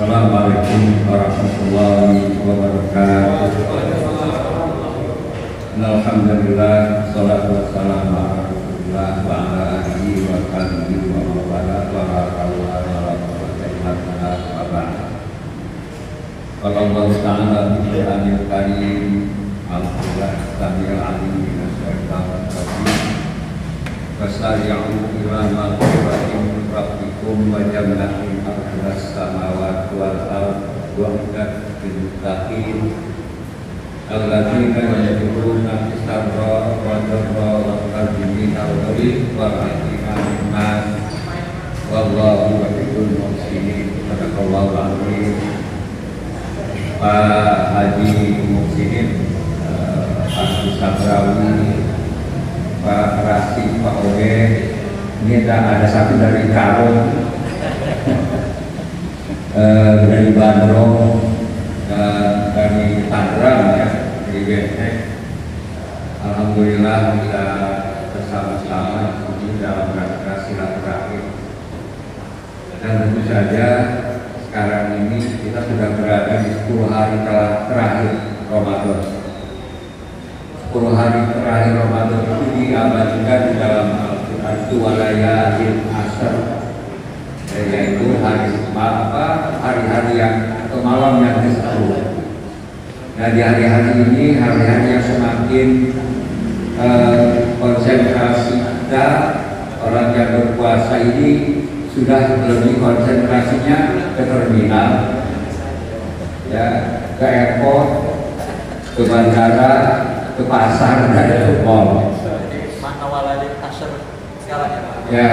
Assalamualaikum warahmatullahi wabarakatuh. Alhamdulillah, salatu wassalamu ala Rasulillah wa ala alihi wa sahbihi wa mawala wa la hawla wa la quwwata illa billah wa ba'd. Qala Allah ta'ala fi Qur'anil Karim, Alhamdulillah samil alim minasyaitonir rajim. Fasari'u ila maghfiratin min rabbikum wa jannatin arduhas samawati wal ardh wa uiddat lil muttaqin alladzina yunfiquna fis sarra'i wad dharra'i wal kadhimina al-ghaidha wal 'afina 'anil nas wallahu yuhibbul muhsinin. Sadaqallahul 'azim. Pak Haji Muhsinin, Pak Sabrawi, Pak Rasid, Pak Owe, ini ada satu dari Karung, dari Bandung, dan dari Tangerang ya, dari Bestek. Alhamdulillah kita bersama-sama ini dalam rangka silaturahim. Dan tentu saja sekarang ini kita sudah berada di 10 hari terakhir Ramadan. 10 hari terakhir Ramadan itu diabadikan di dalam Al-Quran itu walayalin ashr, yaitu hari-hari yang atau malam yang ke-10. Nah di hari-hari ini hari-hari yang semakin konsentrasi kita orang yang berpuasa ini sudah lebih konsentrasinya ke terminal, ya, ke airport, ke bandara, ke pasar, dan ke mall. Mana waladin asr sekarang ya? Ya,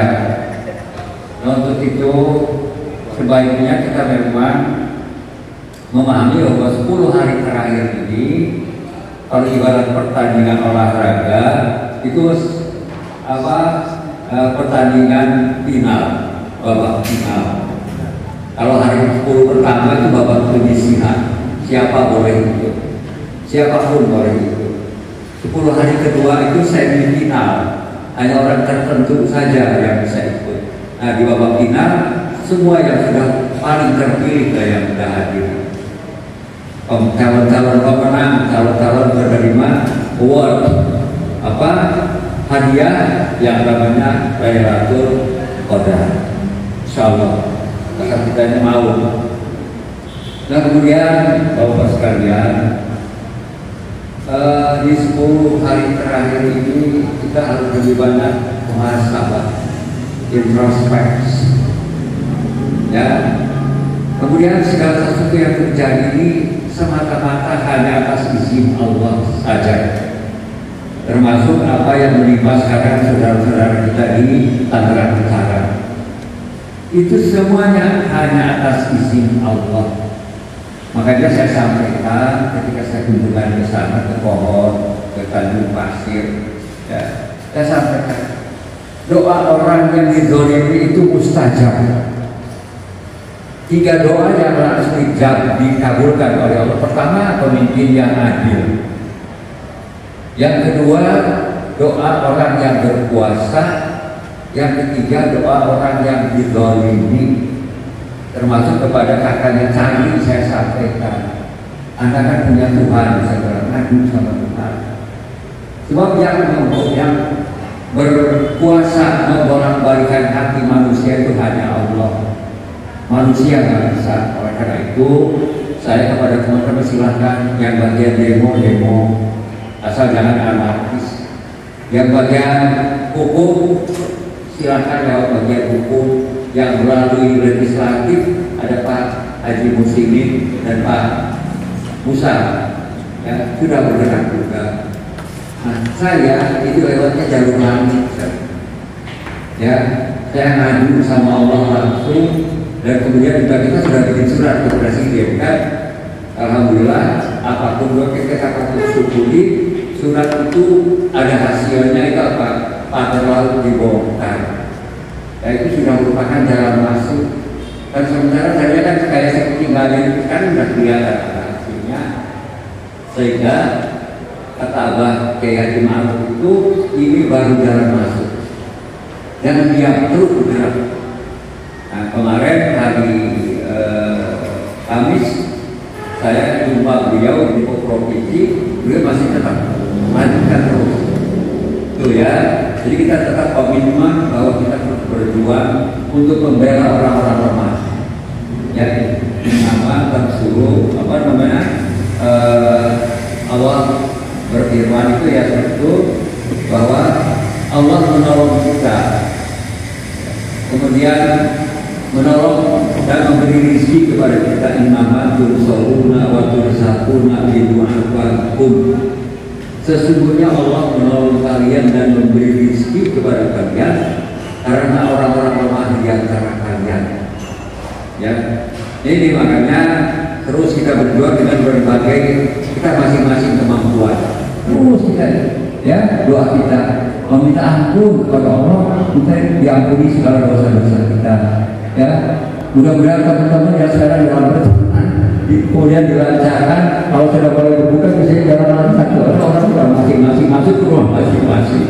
nah, untuk itu sebaiknya kita memang memahami bahwa 10 hari terakhir ini kalau ibarat pertandingan olahraga itu pertandingan final, babak final. Kalau hari 10 pertama itu babak penyisihan, siapa boleh ikut, siapapun boleh ikut. 10 hari kedua itu semifinal, hanya orang tertentu saja yang bisa ikut. Nah di babak final semua yang sudah paling terpilih yang sudah hadir, calon-calon pemenang, calon-calon penerima award, hadiah yang namanya Lailatul Qadar. Insyaallah kita ini mau. Nah kemudian Bapak sekalian, di 10 hari terakhir ini kita harus lebih banyak muhasabah, introspeksi, ya. Kemudian segala sesuatu yang terjadi ini semata-mata hanya atas izin Allah saja, termasuk apa yang menimpa sekarang saudara-saudara kita ini Tangerang Utara. Itu semuanya hanya atas izin Allah. Makanya saya sampaikan ketika saya kunjungan ke sana, ke pohon, ke Tanjung Pasir, ya, saya sampaikan doa orang yang dizolimi itu mustajab. 3 doa yang harus dikabulkan oleh Allah. Pertama, pemimpin yang adil. Yang kedua, doa orang yang berpuasa. Yang ketiga, doa orang yang dizolimi. Termasuk kepada kakaknya tadi saya sampaikan, Anda kan punya Tuhan, saudara, ngadu sama Tuhan. Sebab yang berkuasa membolak-balikan hati manusia itu hanya Allah. Manusia nggak bisa. Oleh karena itu, saya kepada teman-teman silahkan yang bagian demo, asal jangan anarkis. Yang bagian hukum silahkan lewat bagian hukum. Yang melalui legislatif ada Pak Haji Muhsinin dan Pak Musa, ya, sudah bergerak juga. Nah, saya itu lewatnya jalur langit, ya, saya ngadu sama Allah langsung, dan kemudian juga kita sudah bikin surat ke Presiden kan. Alhamdulillah, apapun kita syukuri, surat itu ada hasilnya, itu apa? Pagar laut dibongkar. Ya, itu sudah merupakan jalan masuk. Dan sementara saya kan kayak seperti ngalin kan udah kelihatan hasilnya. Sehingga kata Abah Kiai Haji Ma'ruf itu ini baru jalan masuk. Dan dia terus bergerak. Nah kemarin hari Kamis saya jumpa beliau di provinsi, beliau masih tetap lanjutkan terus. Itu ya. Jadi kita tetap komitmen bahwa kita terus berjuang untuk membela orang-orang lemah. Ya, nama tersuruh Allah berfirman itu ya itu bahwa Allah menolong kita, kemudian menolong dan memberi rezeki kepada kita. Innama tursaluna wa tursaquna bi du'akum. Sesungguhnya Allah menolong kalian dan memberi rezeki kepada kalian karena orang-orang lemah di antara kalian. Ya, ini makanya terus kita berjuang dengan berbagai kita masing-masing kemampuan. Terus kita ya doa kita meminta ampun kepada Allah, kita diampuni segala dosa-dosa kita. Ya, mudah-mudahan teman-teman yang sekarang dalam perjalanan kemudian dilancarkan. Kalau sudah boleh berbuka bisa jalan satu orang sudah masing-masing masuk ke rumah masing-masing.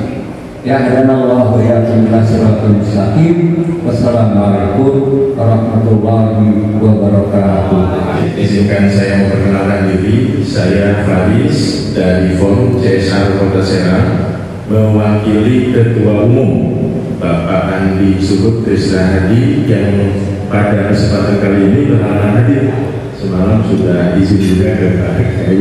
Ya, hadanallah wa iyyakum ila siratal mustaqim. Wassalamualaikum warahmatullahi wabarakatuh. Izinkan saya memperkenalkan diri. Saya Faris dari Forum CSR Kota Serang, mewakili Ketua Umum Bapak Andi Suhut Trisna Hadi yang pada kesempatan kali ini berhalangan hadir. Semalam sudah izin juga ke Pak Kiai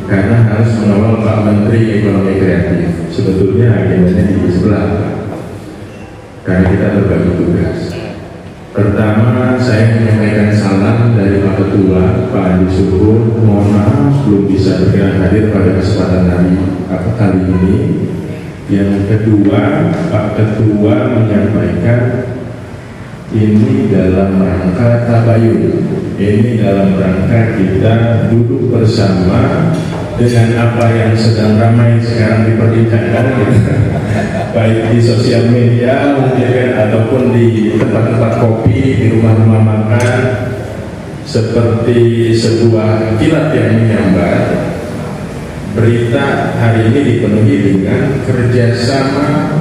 karena harus menolong Pak Menteri Ekonomi Kreatif. Sebetulnya agendanya di sebelah, karena kita berbagi tugas. Pertama, saya menyampaikan salam dari Pak Ketua, Pak Andi Suhut. Mohon maaf belum bisa berkenan hadir pada kesempatan kali ini. Yang kedua, Pak Ketua menyampaikan ini dalam rangka tabayun, ini dalam rangka kita duduk bersama dengan apa yang sedang ramai sekarang diperbincangkan, baik di sosial media mungkin ataupun di tempat-tempat kopi, di rumah-rumah makan, seperti sebuah kilat yang menyambar. Berita hari ini dipenuhi dengan kerjasama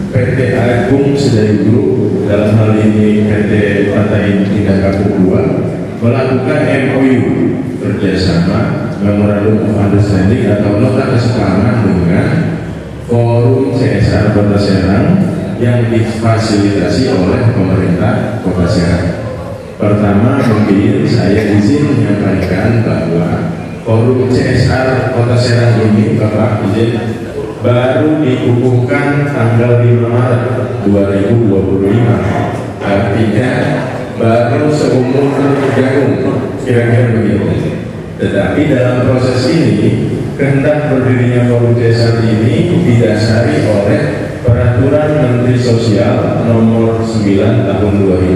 PT Agung Sedayu Group, dalam hal ini PT Partai Indah Kapuk 2, melakukan MOU kerjasama Memorandum of Understanding atau nota kesepahaman dengan Forum CSR Kota Serang yang difasilitasi oleh pemerintah Kota Serang. Pertama, mungkin saya izin menyampaikan bahwa Forum CSR Kota Serang ini, Bapak izin, baru dikukuhkan tanggal 5 Maret 2025. Artinya baru seumur jagung, kira-kira begitu. Tetapi dalam proses ini, kehendak berdirinya Forum CSR ini didasari oleh Peraturan Menteri Sosial Nomor 9 Tahun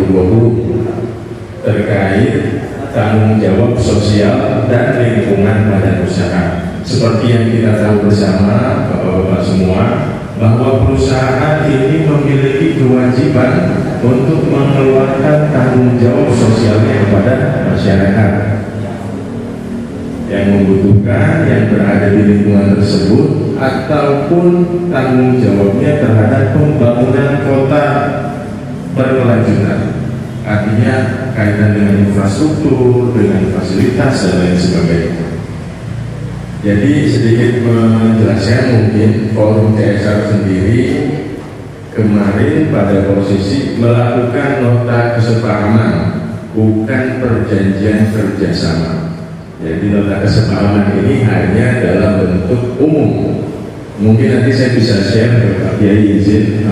2020 terkait tanggung jawab sosial dan lingkungan badan usaha. Seperti yang kita tahu bersama, Bapak-bapak semua, bahwa perusahaan ini memiliki kewajiban untuk mengeluarkan tanggung jawab sosialnya kepada masyarakat yang membutuhkan, yang berada di lingkungan tersebut, ataupun tanggung jawabnya terhadap pembangunan kota berkelanjutan. Artinya kaitan dengan infrastruktur, dengan fasilitas dan lain sebagainya. Jadi sedikit menjelaskan, mungkin Forum CSR sendiri kemarin pada posisi melakukan nota kesepahaman, bukan perjanjian kerjasama. Jadi nota kesepahaman ini hanya dalam bentuk umum. Mungkin nanti saya bisa share ke Pak Kiai izin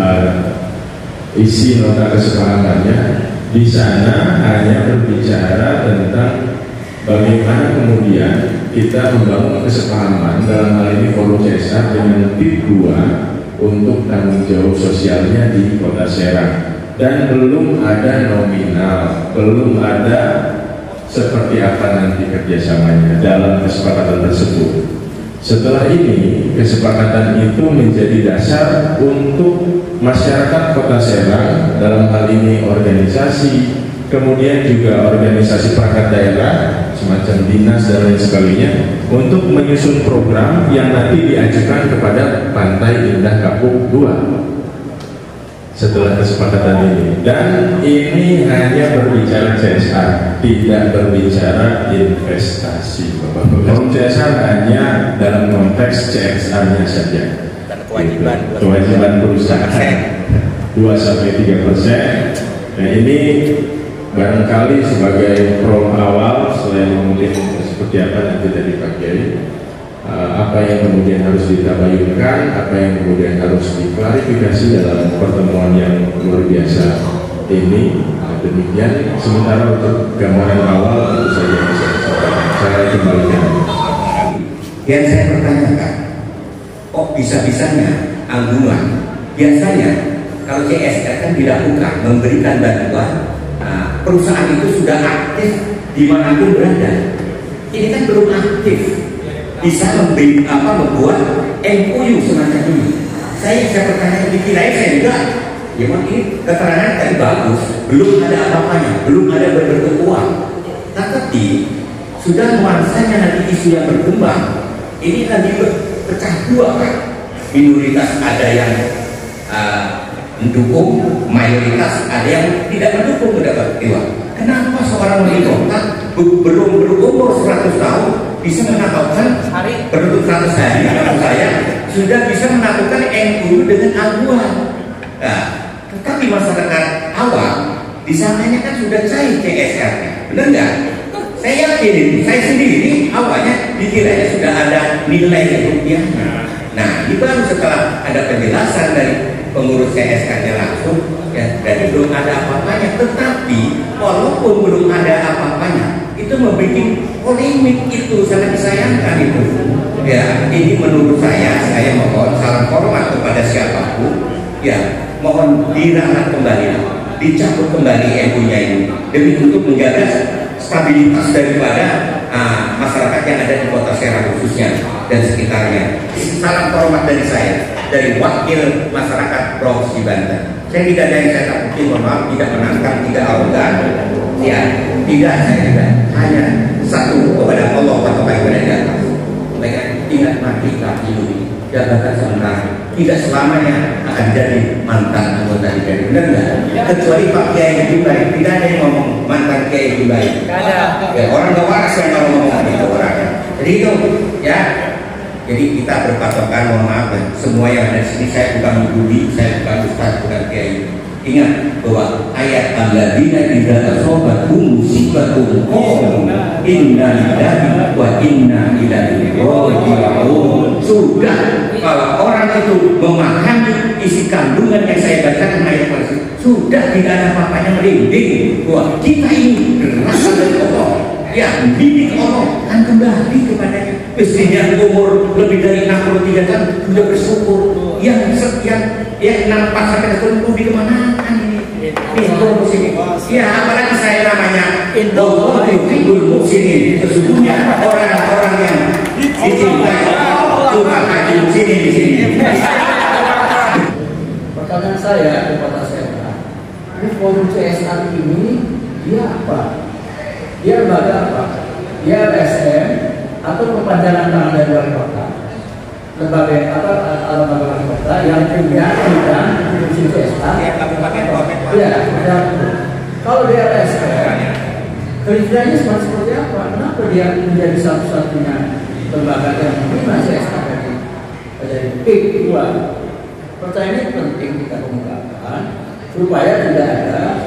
isi nota kesepahamannya. Di sana hanya berbicara tentang bagaimana kemudian kita membangun kesepahaman dalam hal ini Forum CSR dengan TIP 2 untuk tanggung jawab sosialnya di Kota Serang, dan belum ada nominal, belum ada seperti apa nanti kerjasamanya dalam kesepakatan tersebut. Setelah ini kesepakatan itu menjadi dasar untuk masyarakat Kota Serang, dalam hal ini organisasi, kemudian juga organisasi perangkat daerah semacam dinas dan lain sebagainya, untuk menyusun program yang nanti diajukan kepada Pantai Indah Kapuk 2. setelah kesepakatan ini. Dan ini hanya berbicara CSR, tidak berbicara investasi. Forum CSR hanya dalam konteks CSR-nya saja. Dan kewajiban perusahaan 2-3%. Nah ini barangkali sebagai prom awal, selain mungkin seperti apa nanti dari Pak Kiai, apa yang kemudian harus ditabayunkan, apa yang kemudian harus diklarifikasi dalam pertemuan yang luar biasa ini. Demikian. Sementara untuk gambaran awal tentu saja bisa saya kembalikan. Yang saya pertanyakan, kok bisa-bisanya anggungan? Biasanya kalau CSR kan dilakukan memberikan bantuan, perusahaan itu sudah aktif dimanapun berada. Ini kan belum aktif, bisa membuat MOU semacam ini. Saya bertanya dikira saya enggak. Ya ini keterangan tadi bagus, belum ada apa-apanya, belum ada berbentuk uang. Tapi sudah nuansanya nanti isu yang berkembang. Ini nanti pecah dua kan. Minoritas ada yang mendukung, mayoritas ada yang tidak mendukung pendapat kedua. Kenapa seorang wali kota belum berumur 100 tahun bisa menakutkan beruntuk 100 hari maksud saya sudah bisa menakutkan MUU dengan aguan. Nah, tetapi masyarakat awam di sananya kan sudah cair CSR-nya, benar nggak? Saya yakin, saya sendiri awalnya dikiranya sudah ada nilai rupiahnya. Nah, ini baru setelah ada penjelasan dari pengurus CSR-nya langsung, ya, dan belum ada apa-apanya. Tetapi walaupun belum ada apa-apanya, itu membuat polemik, itu sangat disayangkan itu. Ya, ini menurut saya mohon salam hormat kepada siapapun, ya, mohon diralat kembali, dicabut kembali MUU-nya ini demi untuk menjaga stabilitas daripada masyarakat yang ada di Kota Serang khususnya dan sekitarnya. Salam hormat dari saya, dari wakil masyarakat Provinsi Banten. Saya tidak ada yang saya takuti, mohon maaf, tidak menangkap, tidak arogan, ya, tidak, saya tidak. Hanya satu kepada Allah Taala yang di atas. Mereka ingat mati kaki ini, jabatan sementara, tidak selamanya akan jadi mantan anggota DPR, benar nggak? Kecuali Pak Kiai lebih baik, tidak ada yang ngomong mantan Kiai lebih baik. Ya, orang gak waras yang kalau ngomong itu orangnya. Jadi itu, ya. Jadi kita berpatokan, mohon maaf ya, semua yang ada di sini, saya bukan membuli, saya bukan ustaz, bukan kiai. Ingat bahwa ayat alladzina idza asabathum musibatun qalu inna lillahi wa inna ilaihi raji'un. Sudah, kalau orang itu memahami isi kandungan yang saya bacakan ayat tersebut, sudah tidak ada apa-apanya merinding bahwa kita ini berasal dari Allah. Ya, bidik Allah kan kembali kepadanya. Mestinya umur lebih dari 63 tahun sudah bersyukur. Yang nampak sampai 40 di kemanakan ini? Ya, apalagi saya namanya Allah yuhibbul muhsinin. Sesungguhnya orang-orang yang dicintai Tuhan haji muhsinin di sini. Pertanyaan saya kepada saya, ini forum CSR ini dia apa? Dia lembaga apa? Dia LSM atau perpanjangan tangan dari wali kota? Lembaga apa? Lembaga wali kota yang punya bidang fungsi CSR. Iya, kalau dia LSM, kerjanya seperti apa? Kenapa dia menjadi satu-satunya lembaga yang menerima CSR dari kedua? Pertanyaan ini penting kita kemukakan supaya tidak ada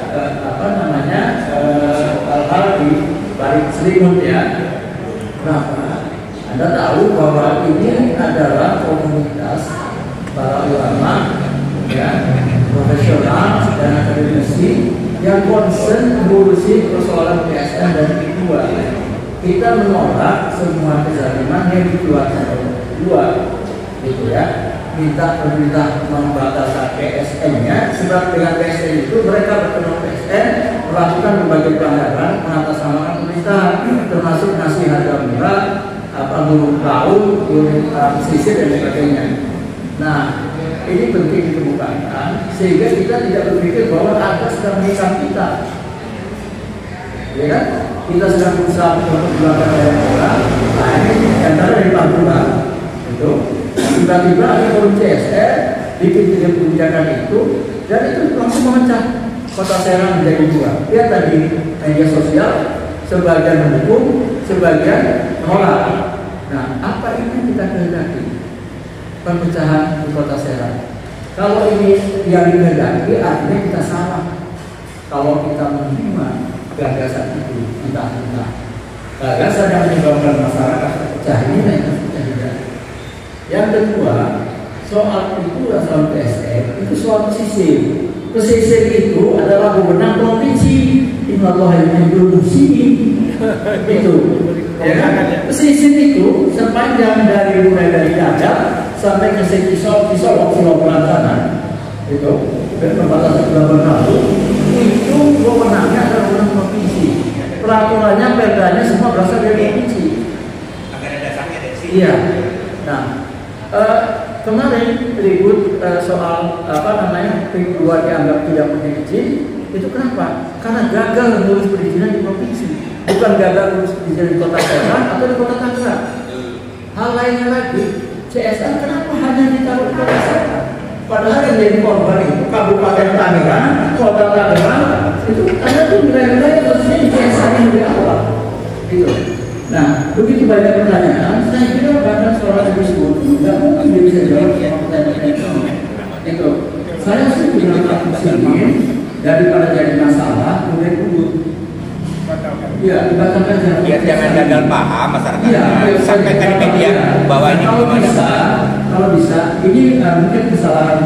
hal-hal di balik selimut ya. Kenapa? Anda tahu bahwa ini adalah komunitas para ulama, ya, profesional dan akademisi yang concern mengurusi persoalan PSN dan kedua. Kita menolak semua kezaliman yang dikeluarkan oleh kedua, gitu ya. Minta pemerintah membatalkan PSN-nya, sebab dengan PSN itu mereka berkenal PSN melakukan berbagai pelanggaran mengatasnamakan pemerintah, termasuk ngasih harga murah, burung laut, burung pesisir dan sebagainya. Nah, ini penting dikemukakan sehingga kita tidak berpikir bahwa ada sedang menikam kita, ya kan? Kita sedang berusaha untuk melakukan banyak orang. Nah, ini antara dari Pantura itu. Tiba-tiba ada forum CSR bikin kebijakan itu, dan itu langsung memecah Kota Serang menjadi dua. Lihat tadi media sosial, sebagian mendukung, sebagian menolak. Nah, apa ini yang kita kehendaki? Perpecahan di Kota Serang. Kalau ini yang dikehendaki, artinya kita salah. Kalau kita menerima gagasan itu, entah-entah gagasan yang menyebabkan masyarakat pecah ini, yang kedua, soal itu soal PSM, itu soal pesisir. Pesisir itu adalah wewenang provinsi. Innallaha yuhibbul muhsinin. Itu. Ya kan? Pesisir itu sepanjang mulai dari Dadap sampai ke Solo, Pulau Pelancana. Itu dan perbatasan Pelabuhan Ratu. Itu wewenangnya adalah wewenang provinsi. Peraturannya, perdanya semua berasal dari provinsi. Akan ada dasarnya dari sini. Iya. Nah, kemarin ribut soal PIK 2 dianggap tidak punya izin. Itu kenapa? Karena gagal mengurus perizinan di provinsi, bukan gagal mengurus perizinan di Kota Serang atau di Kota Tangerang. Hal lainnya lagi, CSR kenapa hanya ditaruh di Kota Serang? Padahal yang jadi korban itu Kabupaten Tangerang, Kota Tangerang, itu ada tuh wilayah-wilayah harusnya di CSR yang lebih awal. Gitu. Nah, begitu banyak pertanyaan, saya kira bahkan seorang disebut nggak mungkin dia bisa jawab semua pertanyaan itu. Saya setuju dengan Pak Muslimin, daripada jadi masalah, kemudian kubur. Iya, dibatalkan Jangan gagal paham masyarakat. Iya, sampaikan di media bahwa ini kalau bisa, ini mungkin kesalahan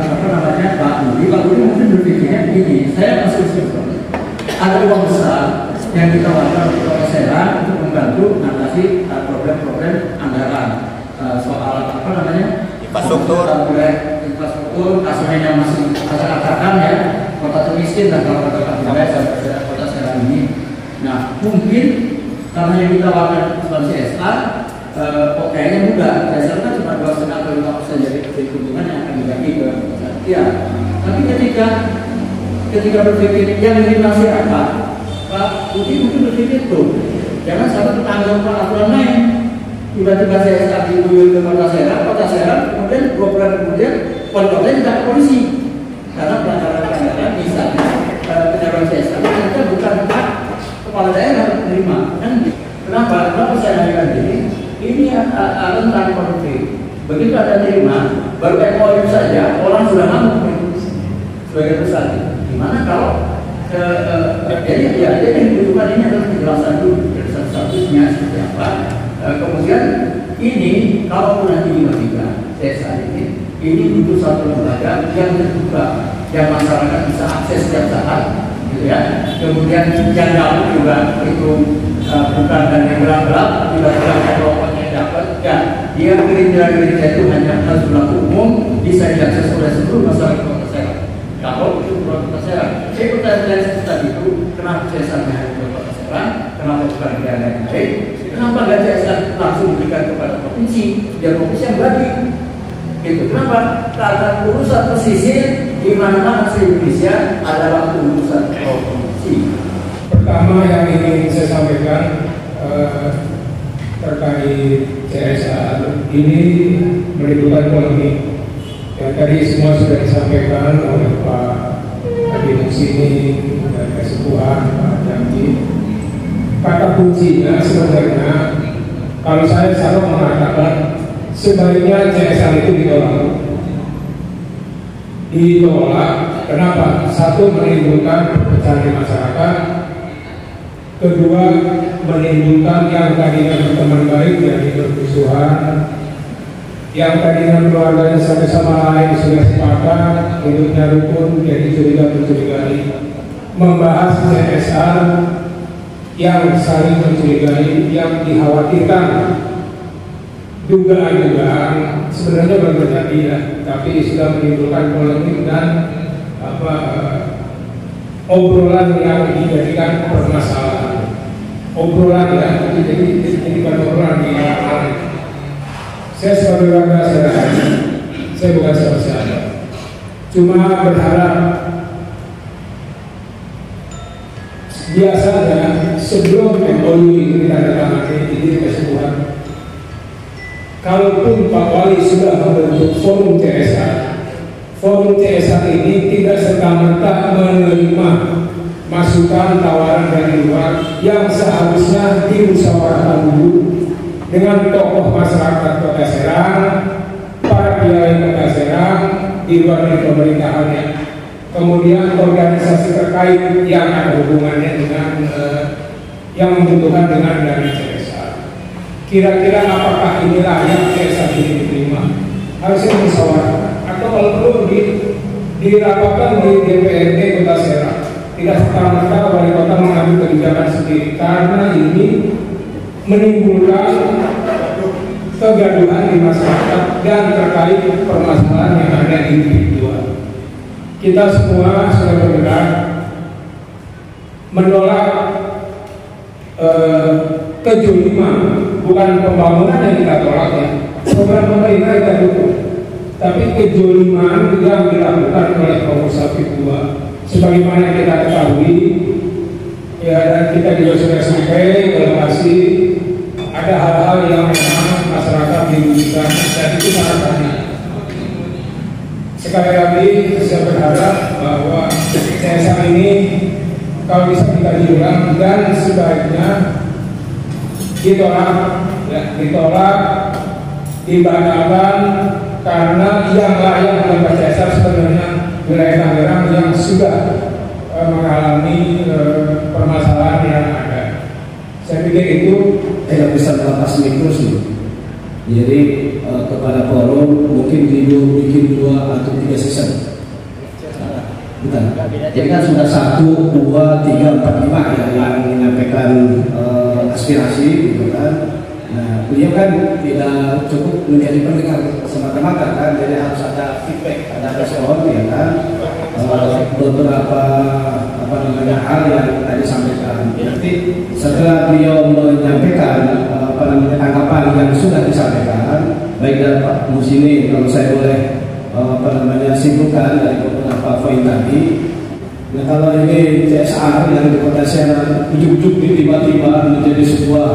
Pak Budi. Pak Budi mungkin berpikirnya begini, saya masih usul ada uang besar yang kita wajar untuk Kota Serang untuk membantu mengatasi problem-problem anggaran soal infrastruktur, kasusnya masih acak-acakan ya, kota termiskin dan kalau kata wilayah Kota Serang ini. Nah, mungkin karena yang kita lakukan soal CSR, kayaknya mudah. CSR kan cuma 2,5 atau 5% dari keuntungan yang akan dibagi ke ya. Tapi ketika berpikir yang ini masyarakat, Pak Budi mungkin berpikir tuh, jangan sampai tanggung aturan lain. Tiba-tiba CSR dibuyur ke Kota Serang, kemudian 2 bulan kemudian wali kota tidak ke polisi karena pelanggaran misalnya penyaluran CSR ternyata bukan hak kepala daerah menerima. Kan? Kenapa saya bilang ini rentan konflik. Begitu ada terima, baru MOU saja orang sudah ngamuk sebagai besar. Gimana kalau jadi yang dibutuhkan ini adalah penjelasan dulu statusnya seperti apa. Kemudian ini kalau nanti dibagikan CSR ini butuh satu lembaga yang terbuka, yang masyarakat bisa akses setiap saat, gitu ya. Kemudian yang dapat juga itu bukan dan yang gelap-gelap, tiba-tiba kelompoknya dapat, ya dia gerindra-gerindra itu hanya harus berlaku umum, bisa diakses oleh seluruh masyarakat Kota Serang. Kalau itu Kota Serang, saya bertanya tadi itu kenapa CSR hanya di Kota Serang, kenapa bukan di daerah yang lain? Kenapa nggak CSR langsung diberikan kepada provinsi, biar provinsi yang bagi? Gitu. Kenapa? Karena urusan pesisir di mana-mana di Indonesia adalah urusan provinsi. Pertama yang ingin saya sampaikan terkait CSR ini menimbulkan polemik. Yang tadi semua sudah disampaikan oleh Pak Adi Muksini dan Kesepuhan Pak Jamji. Kata kuncinya sebenarnya kalau saya selalu mengatakan sebaiknya CSR itu ditolak. Kenapa? Satu, menimbulkan perpecahan di masyarakat. Kedua, menimbulkan yang tadinya berteman baik jadi permusuhan. Yang tadinya keluarganya sama lain sudah sepakat, hidupnya rukun jadi curiga-mencurigai. Membahas CSR yang saling mencurigai, yang dikhawatirkan dugaan-dugaan sebenarnya belum terjadi ya, tapi sudah menimbulkan polemik dan obrolan yang dijadikan permasalahan. Obrolan ya, jadi obrolan di saya sebagai warga Serang, saya bukan siapa-siapa, cuma berharap biasanya sebelum MOU ini ditandatangani di Kesepuhan, kalaupun Pak Wali sudah membentuk forum CSR, forum CSR ini tidak serta-merta menerima masukan tawaran dari luar yang seharusnya dimusyawarahkan dulu dengan tokoh masyarakat Kota Serang, para kiai Kota Serang, di luar dari pemerintahannya, kemudian organisasi terkait yang ada hubungannya dengan yang membutuhkan dengan dana CSR. Kira-kira apakah ini layak CSR ini diterima? Harusnya dimusyawarahkan, atau kalau perlu dirapatkan di DPRD Kota Serang. Tidak serta-merta wali kota mengambil kebijakan sendiri, karena ini menimbulkan kegaduhan di masyarakat dan terkait permasalahan yang ada di individual. Kita semua sudah bergerak menolak kezaliman, bukan pembangunan yang kita tolak ya, program pemerintah kita dukung, tapi kezaliman yang dilakukan oleh kelompok 1 2. Sebagaimana kita ketahui, ya, dan kita juga sudah sampai ke lokasi, ada hal-hal yang memang masyarakat dirugikan dan itu sangat banyak. Sekali lagi saya berharap bahwa CSR ini kalau bisa dikaji ulang dan sebaiknya ditolak, ya, dibatalkan, karena yang layak dalam CSR sebenarnya wilayah Tangerang yang sudah mengalami permasalahan yang ada. Saya pikir itu tidak bisa melepas mikro sih. Jadi kepada forum mungkin bikin 2 atau 3 season. Bukan. Jadi kan sudah 1, 2, 3, 4, 5 ya yang menyampaikan aspirasi, gitu kan. Nah, beliau kan tidak cukup menjadi pendengar semata-mata kan, jadi harus ada feedback, ada respon, ya kan. Beberapa hal yang tadi sampaikan. Nanti setelah beliau menyampaikan tanggapan yang sudah disampaikan, baik dari Pak Musini, kalau saya boleh simpulkan dari beberapa poin tadi. Nah, kalau ini CSR yang di Kota Serang ujuk-ujuk tiba-tiba menjadi sebuah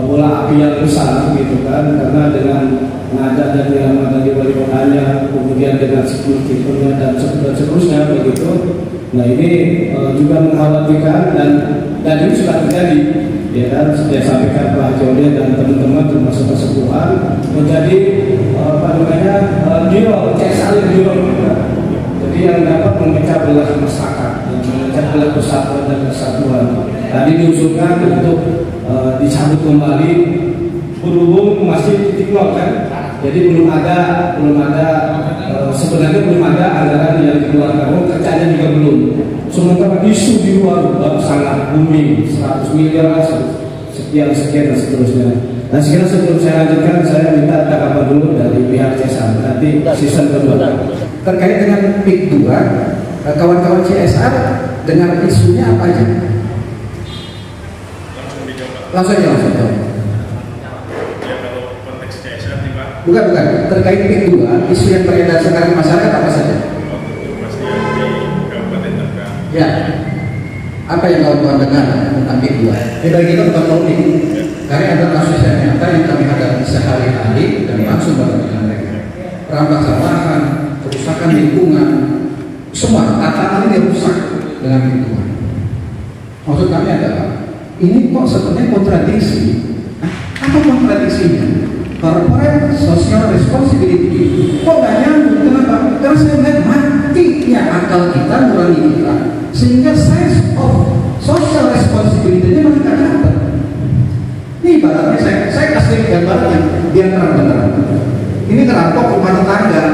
bola api yang besar gitu kan, karena dengan ngajak dan yang ada di wali kotanya, kemudian dengan security-nya dan seterusnya begitu. Nah, ini juga mengkhawatirkan dan ini sudah terjadi, ya kan, saya sampaikan Pak Jody dan teman-teman termasuk kesepuhan menjadi biro CSR biro. Jadi yang dapat memecah belah masyarakat, memecah belah persatuan dan kesatuan. Tadi diusulkan untuk disambut kembali, berhubung masih titik nol kan. Jadi belum ada sebenarnya belum ada anggaran yang dikeluarkan, kerjanya juga belum. Sementara isu di luar sangat booming, 100 miliar, sekian dan seterusnya. Nah, sekarang sebelum saya lanjutkan, saya minta tanggapan dulu dari pihak CSR, nanti season kedua. Terkait dengan PIK 2, kawan-kawan CSR dengan isunya apa aja? Langsung aja. Ya, kalau konteks CSR nih Pak. Bukan. Terkait PIK 2, isu yang beredar sekarang di masyarakat apa saja? Pasti di Kabupaten Tangerang. Ya. Apa yang kawan-kawan dengar tentang PIK 2? Ini bagi kita bukan politik. Karena ada kasus yang nyata yang kami hadapi sehari-hari dan langsung bertemu dengan mereka. Perampasan lahan, kerusakan lingkungan, semua tatanan ini rusak dengan lingkungan. Maksud kami adalah ini kok sebenarnya kontradiksi. Apa kontradiksinya? Corporate social responsibility. Kok nggak nyambung? Kenapa? Karena saya melihat matinya akal kita, nurani kita, sehingga sense of social responsibility-nya masih tidak dapat. Ini ibaratnya saya kasih gambarnya biar terang-terang. Ini terampok rumah tetangga.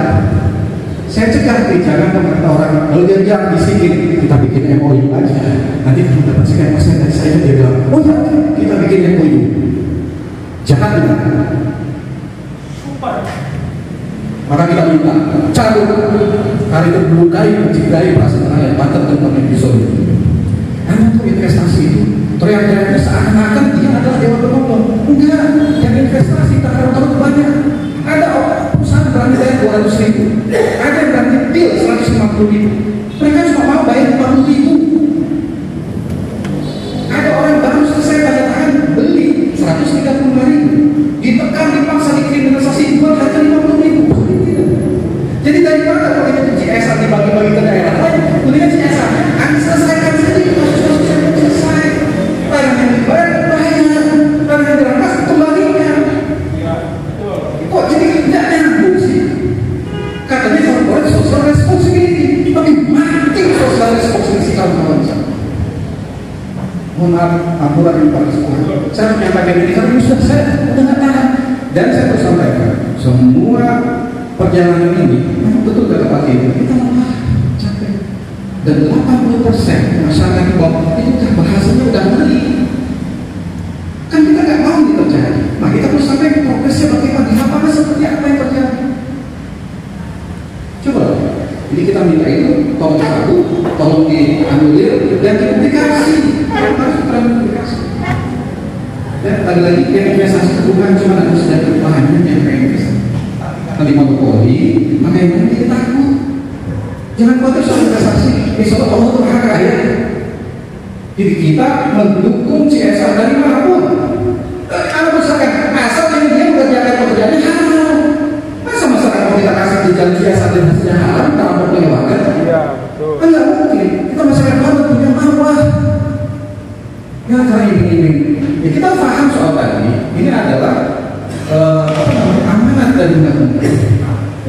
Saya cegah jangan ke orang. Kalau dia bilang bisikin, kita bikin MOU aja. Nanti kita dapat sekian persen dari saya, dia bilang, oh ya, kita bikin MOU. Jahat juga. Maka kita minta cabut karena itu melukai, mencederai perasaan rakyat Banten tentang episode itu. Karena untuk investasi itu teriak-teriaknya seakan-akan dia adalah dewa penolong. Enggak, yang investasi tak terlalu banyak. Ada perusahaan berani bayar 200.000, ada yang berani deal 150.000. Mereka cuma mau bayar 40.000. Ada orang baru selesai tanda tangan beli 135.000, ditekan, dipaksa, dikriminalisasi, jual harga 50.000. Jadi daripada kalau itu kayak gini karena sudah saya udah nggak tahan. Dan saya harus sampaikan semua perjalanan ini memang betul kata Pak Tino, kita lelah, capek. Dan 80% masyarakat di bawah itu kan bahasanya udah ngeri. Kan kita nggak mau ini terjadi. Nah kita harus sampai progresnya bagaimana, di lapangan seperti apa yang terjadi. Coba, jadi kita minta itu tolong satu, tolong dianulir dan dipublikasi. Harus terpublikasi. Dan lagi yang investasi itu bukan cuma harus dari bahannya yang investasi. Nanti monopoli, maka yang lain kita takut. Jangan khawatir soal investasi. Insya Allah Allah itu maha kaya. Jadi kita mendukung CSR dari manapun. Kalau misalkan asal yang dia mengerjakan pekerjaannya halal, masa masyarakat mau kita kasih jalan CSR dan hasilnya halal kalau mau melewatkan? Iya, betul. Kan nggak mungkin. Kita masyarakat halal punya marwah. Ya karena ini. Ya, kita paham soal tadi. Ini adalah amanat dari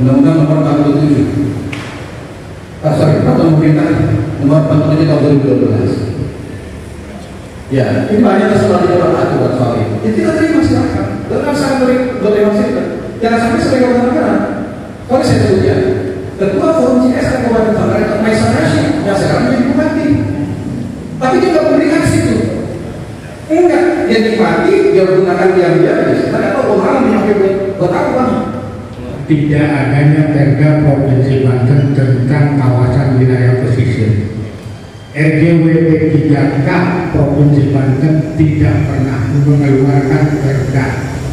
Undang-Undang Nomor 47. Peraturan Pemerintah Nomor 47 Tahun 2012. Ya, ini banyak sesuatu yang aturan soal itu. Ya kita terima silakan. Dengan sangat berlewat kita. Jangan sampai sebagai warga negara. Kalau saya sebutnya, Ketua Forum CSR Kabupaten Tangerang, Maisa Rashid, yang sekarang menjadi bupati. Tapi dia nggak publikasi itu. Enggak, dia nikmati, dia gunakan dia. Tapi apa orang yang buat apa bang? Tidak adanya perda Provinsi Banten tentang kawasan wilayah pesisir. RJWP 3K Provinsi Banten tidak pernah mengeluarkan perda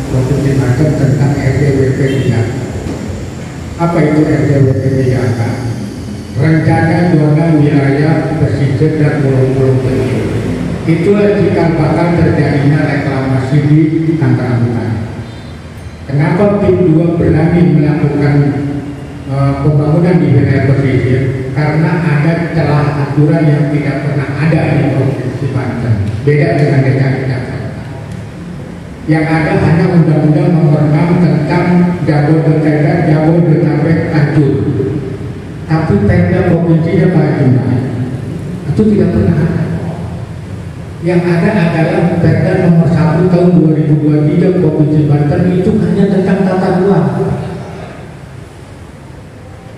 Provinsi Banten tentang RJWP 3K. Apa itu RJWP 3K? Rencana Zona Wilayah Pesisir dan Pulau-Pulau Kecil. Itulah cikal bakal terjadinya reklamasi di Tangerang Utara. Kenapa tim 2 berani melakukan pembangunan di wilayah pesisir? Karena ada celah aturan yang tidak pernah ada di Provinsi Banten. Beda dengan DKI Jakarta. Yang ada hanya Undang-Undang Nomor 6 tentang Jabodetabek Ancur. Tapi perda provinsinya Pak Jumlah itu tidak pernah ada. Yang ada adalah perda Nomor 1 Tahun 2023 Provinsi Banten, itu hanya tentang tata ruang.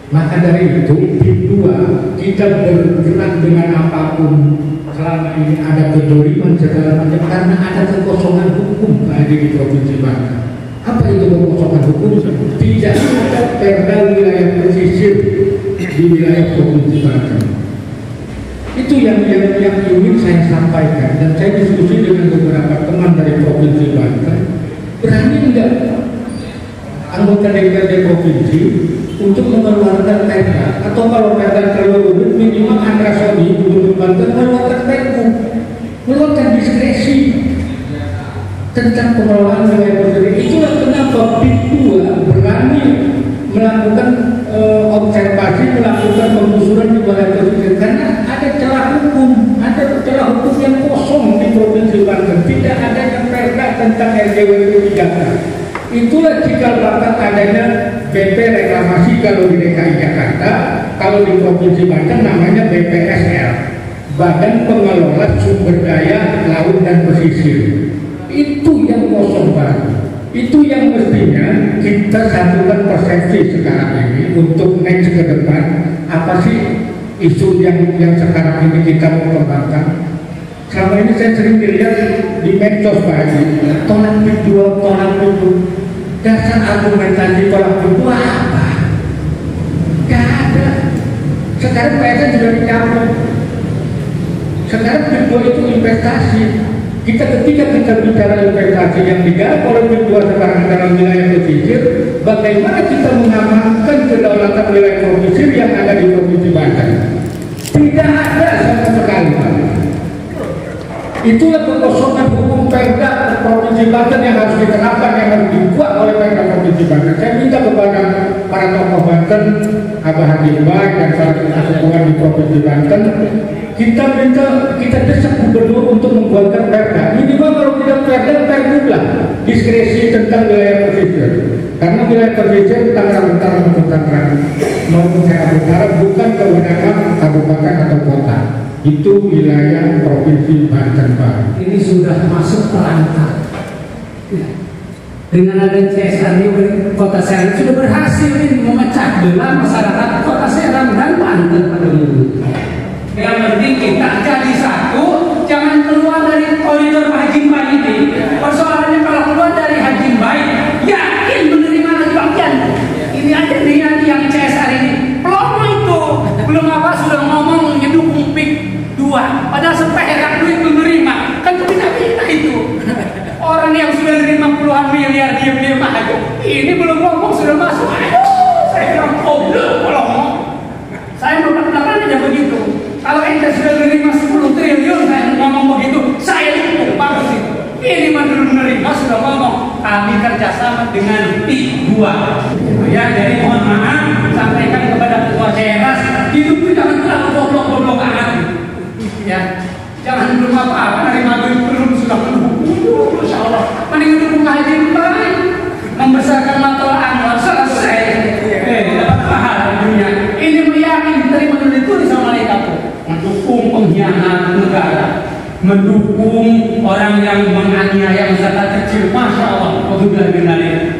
Maka dari itu, tim 2 kita bergerak dengan apapun selama ini ada kezaliman segala macam karena ada kekosongan hukum di Provinsi Banten. Apa itu kekosongan hukum? Tidak ada perda wilayah pesisir di wilayah Provinsi Banten. Itu yang ingin saya sampaikan, dan saya diskusi dengan beberapa teman dari Provinsi Banten. Berani enggak anggota DPRD provinsi untuk mengeluarkan perda, atau kalau perda terlalu rumit minimal Andra Sodi Gubernur Banten mengeluarkan perpu, mengeluarkan diskresi tentang pengelolaan wilayah pesisir. Itulah kenapa PIP 2 berani melakukan observasi, melakukan penggusuran di wilayah pesisir, karena ada celah hukum yang kosong di Provinsi Banten. Tidak ada yang perda tentang RJWP 3K. Itulah cikal bakal adanya BP reklamasi kalau di DKI Jakarta, kalau di Provinsi Banten namanya BPSL, Badan Pengelola Sumber Daya Laut dan Pesisir. Itu yang kosong banget. Itu yang mestinya kita satukan persepsi sekarang ini untuk next ke depan. Apa sih isu yang sekarang ini kita mau kembangkan? Selama ini saya sering dilihat di medsos Pak Haji, tolak video. Dasar argumentasi tolak video apa? Gak ada. Sekarang PSN sudah dicabut. Sekarang video itu investasi. Ketika kita bicara investasi yang digarap oleh kedua sekarang dalam wilayah pesisir, bagaimana kita mengamankan kedaulatan wilayah pesisir yang ada di Provinsi Banten? Tidak ada sama sekali. Itulah kekosongan hukum perda Provinsi Banten yang harus diterapkan, yang harus dibuat oleh perda Provinsi Banten. Saya minta kepada para tokoh Banten, Abah Haji Baik dan para tokoh di Provinsi Banten, kita desak gubernur untuk membuatkan perda. Minimal kalau tidak perda diskresi tentang wilayah pesisir. Karena wilayah pesisir Tangerang Utara maupun Tangerang maupun Tangerang Utara bukan kewenangan kabupaten atau kota. Itu wilayah Provinsi Banten Pak. Ini sudah masuk perangkat Dengan adanya CSR ini, Kota Serang sudah berhasil ini memecah belah masyarakat Kota Serang dan Banten pada umumnya. Yang penting kita jadi satu, jangan keluar dari koridor Haji Mbai ini. Persoalannya kalau keluar dari Haji Mbai, yakin menerima lagi bagian. Ini aja dengan yang CSR ini. Pelomo itu belum apa sudah ngomong mendukung PIK 2, padahal seperak duit menerima, kan kita itu. Orang yang sudah nerima puluhan miliar diam-diam aja. Ini belum ngomong sudah masuk. Aduh, saya bilang goblok kalau ngomong. Saya berpendapat aja begitu. Kalau ente sudah nerima 10 triliun saya ngomong begitu, saya dukung bagus itu. Ini belum menerima sudah ngomong. Kami kerjasama dengan PIK 2. Ya, jadi mohon maaf sampaikan kepada ketua Ceras, hidup itu jangan terlalu goblok-goblok amat. Ya. Jangan belum apa-apa dari maghrib belum sudah mendukung. Masya Allah, mending dukung Haji Mbai, membesarkan matul anwar selesai. Dapat pahala di dunia. Ini meyakini diterima dari tulis sama malaikat. Mendukung pengkhianat negara, mendukung orang yang menganiaya masyarakat kecil. Masya Allah.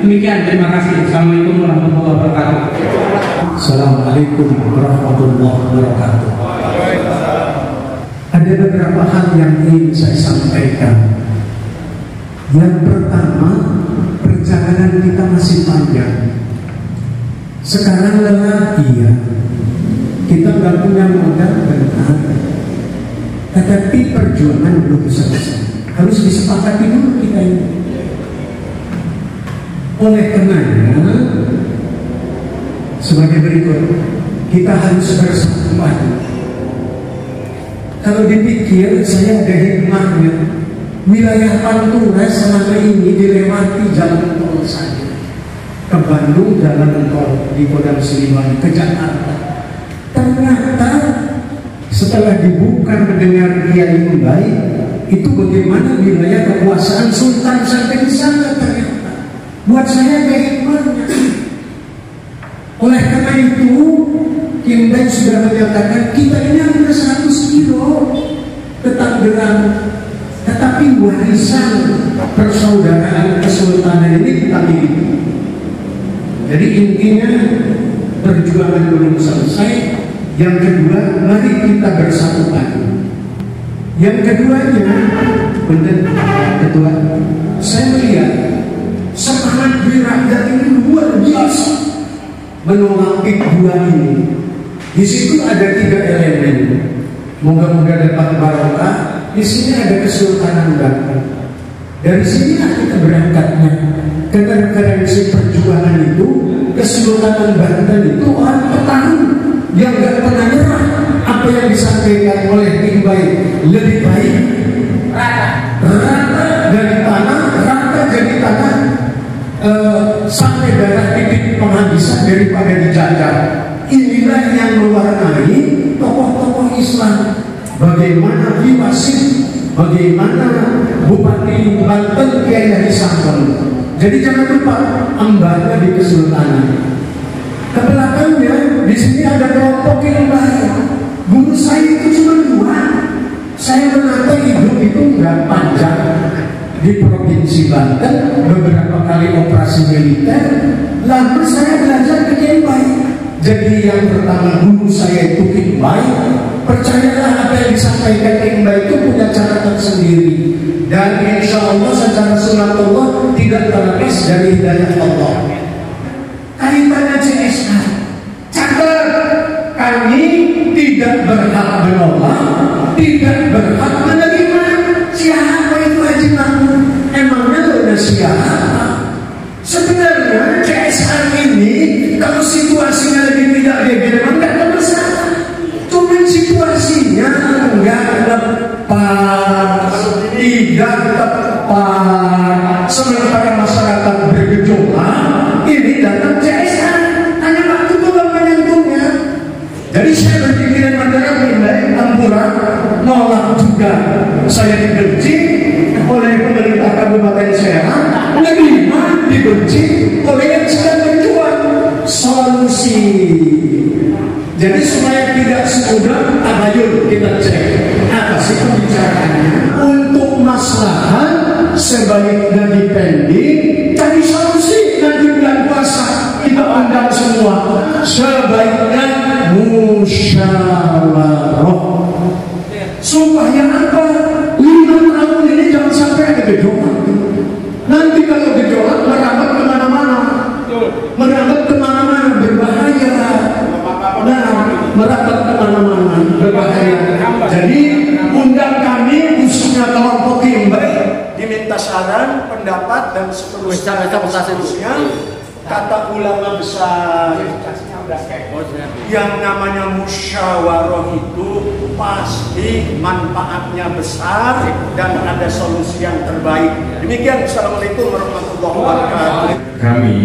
Demikian, terima kasih. Assalamualaikum warahmatullahi wabarakatuh. Assalamualaikum warahmatullahi wabarakatuh. Ada beberapa hal yang ingin saya sampaikan. Yang pertama, perjalanan kita masih panjang. Sekarang lelah, iya. Kita nggak punya modal, benar. Tetapi perjuangan belum selesai. Harus disepakati dulu kita ini. Oleh karenanya, sebagai berikut, kita harus bersatu. Kalau dipikir, saya ada hikmahnya. Wilayah Pantura selama ini dilewati jalan tol saja. Ke Bandung jalan tol, di Kodam Siliwangi, ke Jakarta. Ternyata setelah dibuka mendengar Kiai Mbai, itu bagaimana wilayah kekuasaan Sultan sampai di sana ternyata. Buat saya ada hikmahnya. Oleh karena itu, Kim Mbai sudah menyatakan kita ini hampir 100 kilo ke Tangerang, tetapi warisan persaudaraan kesultanan ini kita miliki. Jadi intinya perjuangan belum selesai. Yang kedua, mari kita bersatukan. Yang keduanya, benar ketua, saya melihat semangat rakyat ini luar biasa menolak PIK 2 ini. Di situ ada 3 elemen. Moga-moga dapat barokah. Di sini ada Kesultanan Banten. Dari sini kita berangkatnya. Karena referensi perjuangan itu, Kesultanan Banten itu orang petani yang gak pernah nyerah. Apa yang disampaikan oleh Kim Mbai lebih baik rata dari tanah, rata jadi tanah sampai darah titik penghabisan daripada dijajah. Inilah yang mewarnai tokoh-tokoh Islam. Bagaimana Viwasin, bagaimana Bupati Banten Kiai Haji Sangkon. Jadi jangan lupa ambanya di Kesultanan. Kebelakangnya di sini ada kelompok yang baik. Guru saya itu cuma 2. Saya menata hidup itu nggak panjang di Provinsi Banten, beberapa kali operasi militer. Lalu saya belajar ke Kiai Mbai. Jadi yang pertama guru saya itu Kim Mbai. Percayalah apa yang disampaikan Kim Mbai itu punya catatan sendiri. Dan insya Allah secara sunatullah tidak terlepas dari hidayah Allah. Kaitannya CSR, catat, kami tidak berhak menolak, tidak berhak menerima. Siapa itu Haji Mahmud? Emangnya udah siapa? Sebenarnya CSR ini kalau situasinya lagi tidak memang nggak ada masalah. Cuma situasinya nggak tepat, tidak tepat. Sementara masyarakat bergejolak, ini datang CSR. Hanya waktu itu nggak menyentuhnya. Jadi saya berpikiran negara pindah Tambura nolak juga. Saya dibenci oleh pemerintah Kabupaten Serang, menerima dibenci oleh yang sedang berjuang. Solusi. Jadi supaya tidak semudah, ayo kita cek apa sih pembicaraannya untuk maslahat sebaiknya dipendek. sebaiknya musyawarah. Supaya apa? 5 tahun ini jangan sampai ada gejolak. Nanti kalau gejolak merambat kemana-mana, berbahaya. Merambat kemana-mana berbahaya. Jadi undang kami khususnya kelompok Kimber diminta saran, pendapat dan seterusnya. Kata ulama besar, yang namanya musyawarah itu pasti manfaatnya besar dan ada solusi yang terbaik. Demikian, Assalamualaikum warahmatullahi wabarakatuh. Kami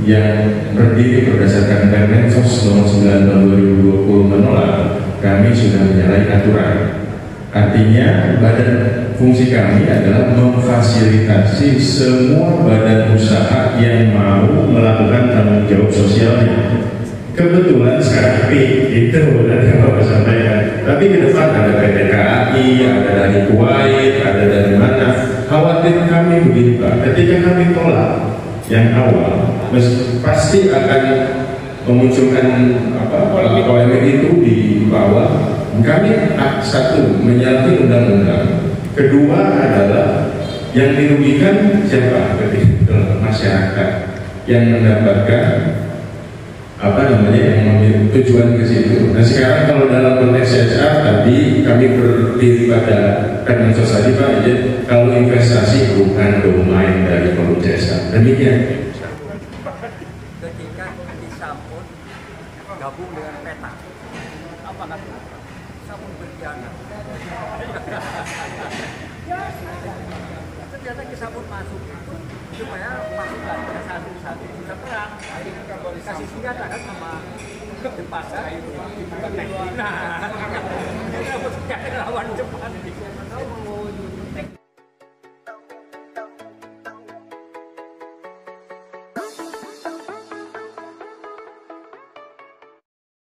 yang berdiri berdasarkan Permensos nomor 9 tahun 2020 menolak, kami sudah menyalahi aturan. Artinya fungsi kami adalah memfasilitasi semua badan usaha yang mau melakukan tanggung jawab sosialnya. Kebetulan sekarang itu dan Bapak sampaikan. Tapi ke depan ada PT KAI, ada dari Kuwait, ada dari mana. Khawatir kami begini Pak, ketika kami tolak yang awal, pasti akan memunculkan polemik itu di bawah. Kami satu menyalahi undang-undang, kedua adalah yang dirugikan siapa? Masyarakat yang mendapatkan yang memiliki tujuan ke situ. Nah sekarang kalau dalam konteks CSR tadi kami berdiri pada Permensos tadi Pak, kalau investasi bukan domain dari Forum CSR. Demikian. Ketika disambut gabung dengan peta, apa kan? Sabun berkhianat. Ternyata disambut masuk itu supaya pasukannya satu-satu bisa perang. Kasih senjata kan sama Jepang kan? Nah, lawan Jepang.